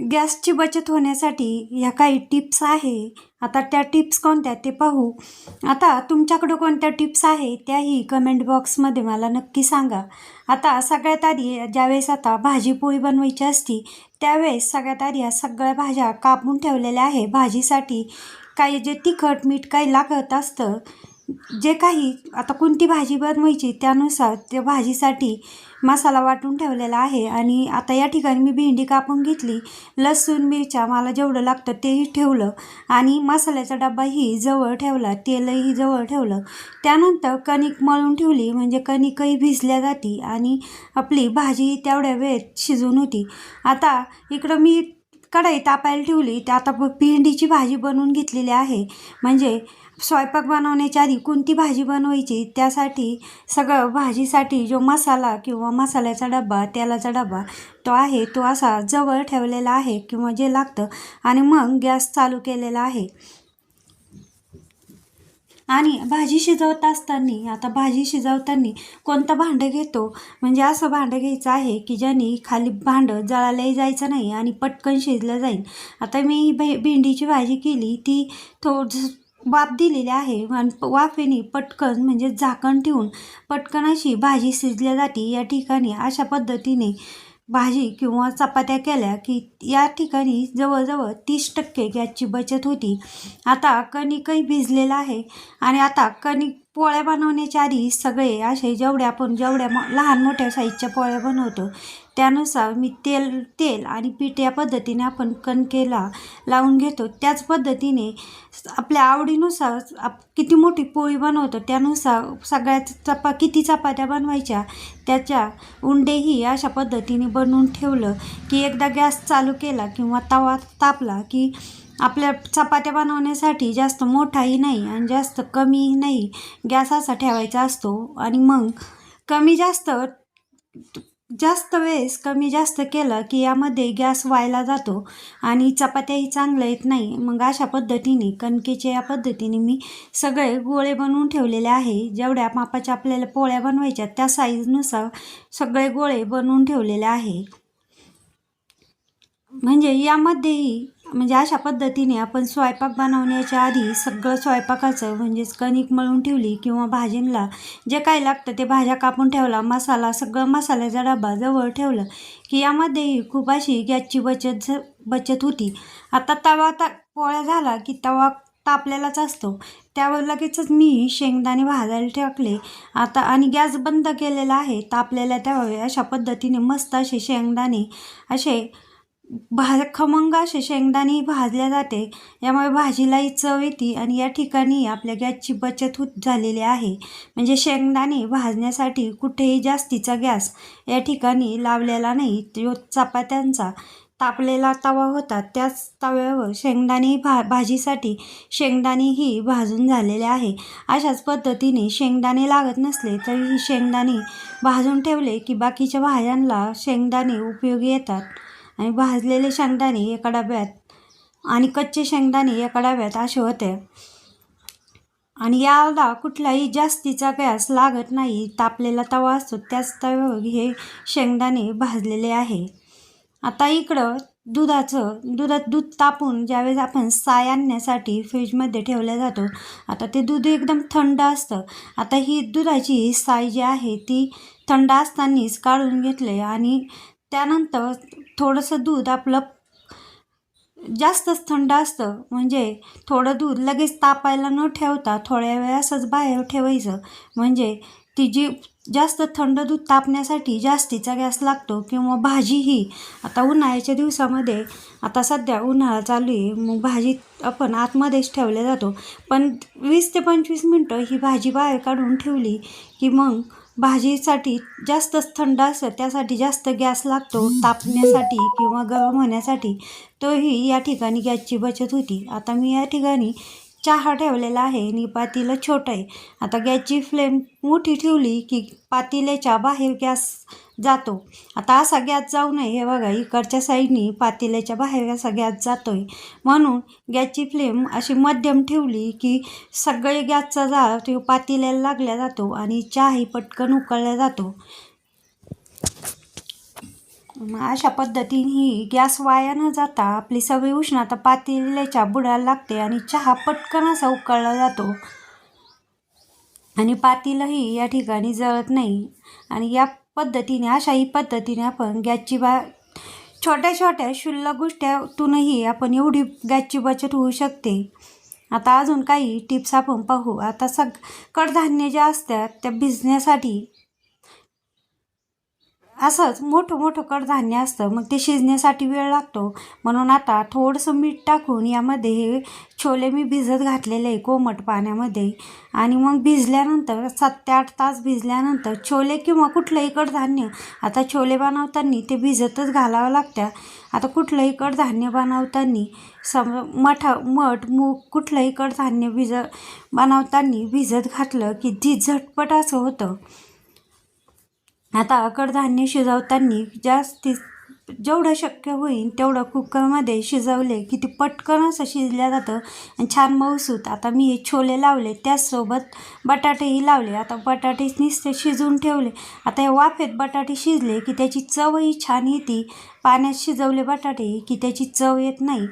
गॅसची बचत होण्यासाठी ह्या काही टिप्स आहे. आता त्या टिप्स कोणत्या ते पाहू. आता तुमच्याकडं कोणत्या टिप्स आहे त्याही कमेंट बॉक्समध्ये मला नक्की सांगा. आता सगळ्यात आधी ज्यावेळेस आता भाजीपोळी बनवायची असती त्यावेळेस सगळ्यात आधी या सगळ्या भाज्या कापून ठेवलेल्या आहे. भाजीसाठी काही जे तिखट मीठ काही लागत असतं, जे काही आता कोणती भाजी बनवायची त्यानुसार त्या भाजीसाठी मसाला वाटून ठेवलेला आहे. आणि आता या ठिकाणी मी भेंडी कापून घेतली, लसूण मिरच्या मला जेवढं लागतं तेही ठेवलं आणि मसाल्याचा डब्बाही जवळ ठेवला, तेलही जवळ ठेवलं. त्यानंतर कणिक मळून ठेवली, म्हणजे कणिकही भिजल्या जाती आणि आपली भाजी तेवढ्या वेळेत शिजून होती. आता इकडं मी कढई तापायला ठेवली, तर आता भेंडीची भाजी बनवून घेतलेली आहे. म्हणजे स्वयंपाक बनवण्याच्या आधी कोणती भाजी बनवायची त्यासाठी सगळं भाजीसाठी जो मसाला किंवा मसाल्याचा डबा, तेलाचा डबा तो आहे, तो असा जवळ ठेवलेला आहे किंवा जे लागतं. आणि मग गॅस चालू केलेला आहे. आणि भाजी शिजवत असताना आता भाजी शिजवताना कोणतं भांडं घेतो, म्हणजे असं भांडं घ्यायचं आहे की ज्याने खाली भांडं जळालंही जायचं नाही आणि पटकन शिजलं जाईल. आता मी भेंडीची भाजी केली, ती वाफ दिलेली आहे आणि वाफेने पटकन म्हणजे झाकण ठेवून पटकन अशी भाजी शिजल्या जाते. या ठिकाणी अशा पद्धतीने भाजी किंवा चपात्या केल्या की या ठिकाणी जवळजवळ 30% गॅसची बचत होती. आता कणिकही भिजलेलं आहे आणि आता कणिक पोळ्या बनवण्याच्या आधी सगळे असे जेवढ्या लहान मोठ्या साईजच्या पोळ्या बनवतो त्यानुसार मी तेल आणि पीठ या पद्धतीने आपण कणकेला लावून घेतो. त्याच पद्धतीने आपल्या आवडीनुसार किती मोठी पोळी बनवतो त्यानुसार किती चपात्या बनवायच्या त्याच्या उंडेही अशा पद्धतीने बनवून ठेवलं की एकदा गॅस चालू केला किंवा तवा तापला की आपल्या चपात्या बनवण्यासाठी जास्त मोठाही नाही आणि जास्त कमीही नाही गॅस असा ठेवायचा असतो. आणि मग जास्त वेळेस कमी जास्त केलं की यामध्ये गॅस व्हायला जातो आणि चपात्याही चांगल्या येत नाही. मग अशा पद्धतीने कणकेच्या या पद्धतीने मी सगळे गोळे बनवून ठेवलेले आहे. जेवढ्या मापाच्या आपल्याला पोळ्या बनवायच्या त्या साईजनुसार सगळे गोळे बनवून ठेवलेले आहे. म्हणजे यामध्येही म्हणजे अशा पद्धतीने आपण स्वयंपाक बनवण्याच्या आधी सगळं स्वयंपाकाचं म्हणजेच कणिक मळून ठेवली किंवा भाजींना जे काही लागतं ते भाज्या कापून ठेवला, मसाला सगळं मसाल्याचा डबा जवळ ठेवलं की यामध्येही खूप अशी गॅसची बचत होती. आता पोळ्या झाला की तवा तापलेलाच असतो, त्यावर लगेचच मी शेंगदाणे भाजायला टाकले. आता आणि गॅस बंद केलेला आहे. तापलेल्या त्यावर अशा पद्धतीने मस्त असे शेंगदाणे असे खमंग असे शेंगदाणे भाजल्या जाते. यामुळे भाजीलाही चव येते आणि या ठिकाणी आपल्या गॅसची बचत झालेली आहे. म्हणजे शेंगदाणे भाजण्यासाठी कुठेही जास्तीचा गॅस या ठिकाणी लावलेला नाही. जो चपात्यांचा तापलेला तवा होता त्याच तव्यावर भाजीसाठी शेंगदाणेही भाजून झालेले आहे. अशाच पद्धतीने शेंगदाणे लागत नसले तरीही शेंगदाणे भाजून ठेवले की बाकीच्या भाज्यांना शेंगदाणे उपयोगी येतात. आणि भाजलेले शेंगदाणे एका डब्यात आणि कच्चे शेंगदाणे एका डब्यात असे होते. आणि याला कुठलाही जास्तीचा गॅस लागत नाही. तापलेला तवा असतो त्याच तव्यावर हे शेंगदाणे भाजलेले आहे. आता इकडं दुधात दूध तापून ज्यावेळेस आपण साय आणण्यासाठी फ्रीजमध्ये ठेवल्या जातो. आता ते दूध एकदम थंड असतं. आता ही दुधाची साय जी आहे ती थंड असतानाच काढून घेतले आणि त्यानंतर थोडंसं दूध आपलं जास्तच थंड असतं, म्हणजे थोडं दूध लगेच तापायला न ठेवता थोड्या वेळ असंच बाहेर ठेवायचं. म्हणजे ती जी जास्त थंड दूध तापण्यासाठी जास्तीचा गॅस लागतो. किंवा भाजीही आता उन्हाळ्याच्या दिवसामध्ये आता सध्या उन्हाळा चालू आहे, मग भाजी आपण आतमध्येच ठेवल्या जातो. पण 20 ते 25 मिनटं ही भाजी बाहेर काढून ठेवली की मग भाजीसाठी जास्तच थंड असतं, त्यासाठी जास्त गॅस लागतो तापण्यासाठी किंवा गरम होण्यासाठी. तोही या ठिकाणी गॅसची बचत होती. आता मी या ठिकाणी चहा ठेवलेला आहे आणि पातेलं छोटं आहे. आता गॅसची फ्लेम मोठी ठेवली की पातेल्याच्या बाहेर गॅस जातो. आता असा गॅस जाऊ नये, हे बघा इकडच्या साईडनी पातेल्याच्या बाहेर असा गॅस जातो आहे. म्हणून गॅसची फ्लेम अशी मध्यम ठेवली की सगळे गॅसचा जाळ तो पातेल्याला लागला जातो आणि चहाही पटकन उकळला जातो. मग अशा पद्धतीने ही गॅस वाया न जाता आपली सगळी उष्णता पातेल्याच्या बुडाला लागते आणि चहा पटकन असा उकळला जातो आणि पातेलंही या ठिकाणी जळत नाही. आणि या पद्धतीने अशाही पद्धतीने आपण गॅसची छोट्या छोट्या क्षुल्लक गोष्टीतूनही आपण एवढी गॅसची बचत होऊ शकते. आता अजून काही टिप्स आपण पाहू. आता कडधान्य जे असतात त्या भिजण्यासाठी असंच मोठं कडधान्य असतं, मग ते शिजण्यासाठी वेळ लागतो. म्हणून आता थोडंसं मीठ टाकून यामध्ये हे छोले मी भिजत घातलेले आहे कोमट पाण्यामध्ये. आणि मग भिजल्यानंतर 7 ते 8 तास भिजल्यानंतर छोले किंवा कुठलंही कडधान्य, आता छोले बनवताना ते भिजतच घालावं लागतं. आता कुठलंही कडधान्य बनवताना मठ मूग कुठलंही कडधान्य बनवताना भिजत घातलं की ती झटपट असं होतं. आता कडधान्य शिजवताना जेवढं शक्य होईल तेवढं कुकरमध्ये शिजवले की ते पटकन असं शिजल्या जातं आणि छान मऊसूत. आता मी हे छोले लावले, त्याचसोबत बटाटेही लावले. आता बटाटे नुसते शिजवून ठेवले. आता हे वाफेत बटाटे शिजले की त्याची चवही छान येते. पाण्यात शिजवले बटाटे की त्याची चव येत नाही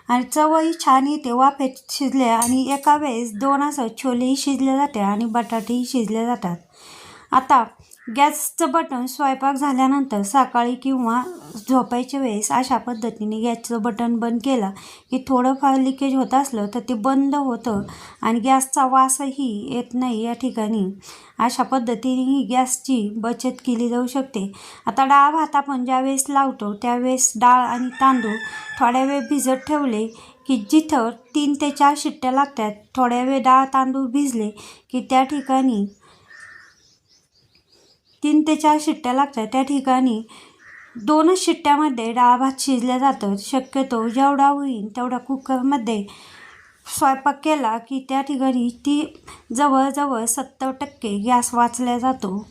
आणि चवही छान येते वाफेत शिजले. आणि एका वेळेस 2 असं छोलेही शिजले जाते आणि बटाटेही शिजले जातात. आता गॅसचं बटन स्वयंपाक झाल्यानंतर सकाळी किंवा झोपायच्या वेळेस अशा पद्धतीने गॅसचं बटन बंद केलं की थोडंफार लिकेज होत असलं तर ते बंद होतं आणि गॅसचा वासही येत नाही या ठिकाणी. अशा पद्धतीने गॅसची बचत केली जाऊ शकते. आता डाळ भात आपण ज्यावेळेस लावतो त्यावेळेस डाळ आणि तांदूळ थोड्या वेळ भिजत ठेवले की जिथं 3 ते 4 शिट्ट्या लागतात, थोड्या वेळ डाळ तांदूळ भिजले की त्या ठिकाणी 3 ते 4 शिट्ट्या लागतात, त्या ठिकाणी 2च शिट्ट्यामध्ये डाळ भात शिजल्या जातं. शक्यतो जेवढा होईल तेवढा कुकरमध्ये स्वयंपाक केला की त्या ठिकाणी ती जवळजवळ 70% गॅस वाचला जातो.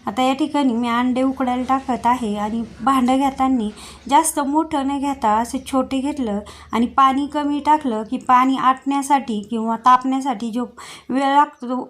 आता या ठिकाणी मी अंडे उकडायला टाकत आहे आणि भांडं घेताना जास्त मोठं न घेता असे छोटे घेतलं आणि पाणी कमी टाकलं की पाणी आटण्यासाठी किंवा तापण्यासाठी जो वेळ लागतो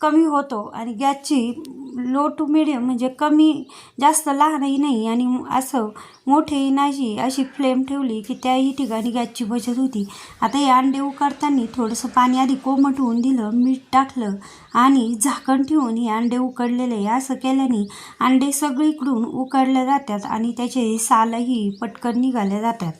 कमी होतो. आणि गॅसची लो टू मिडियम म्हणजे कमी जास्त लहानही नाही आणि असं मोठेही नाही अशी फ्लेम ठेवली की त्याही ठिकाणी गॅसची बचत होती. आता हे अंडे उकडताना थोडंसं पाणी आधी कोमट होऊन दिलं, मीठ टाकलं आणि झाकण ठेवून हे अंडे उकडलेले. असं केल्याने अंडे सगळीकडून उकडले जातात आणि त्याचे सालही पटकन निघाले जातात.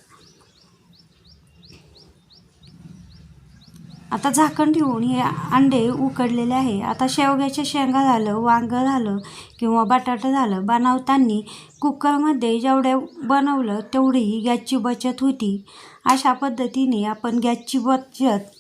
आता झाकण ठेवून हे अंडे उकडलेले आहे. आता शेवग्याच्या शेंगा झालं, वांगं झालं किंवा बटाटा झालं बनवताना कुकरमध्ये जेवढं बनवलं तेवढी गॅसची बचत होती. अशा पद्धतीने आपण गॅसची बचत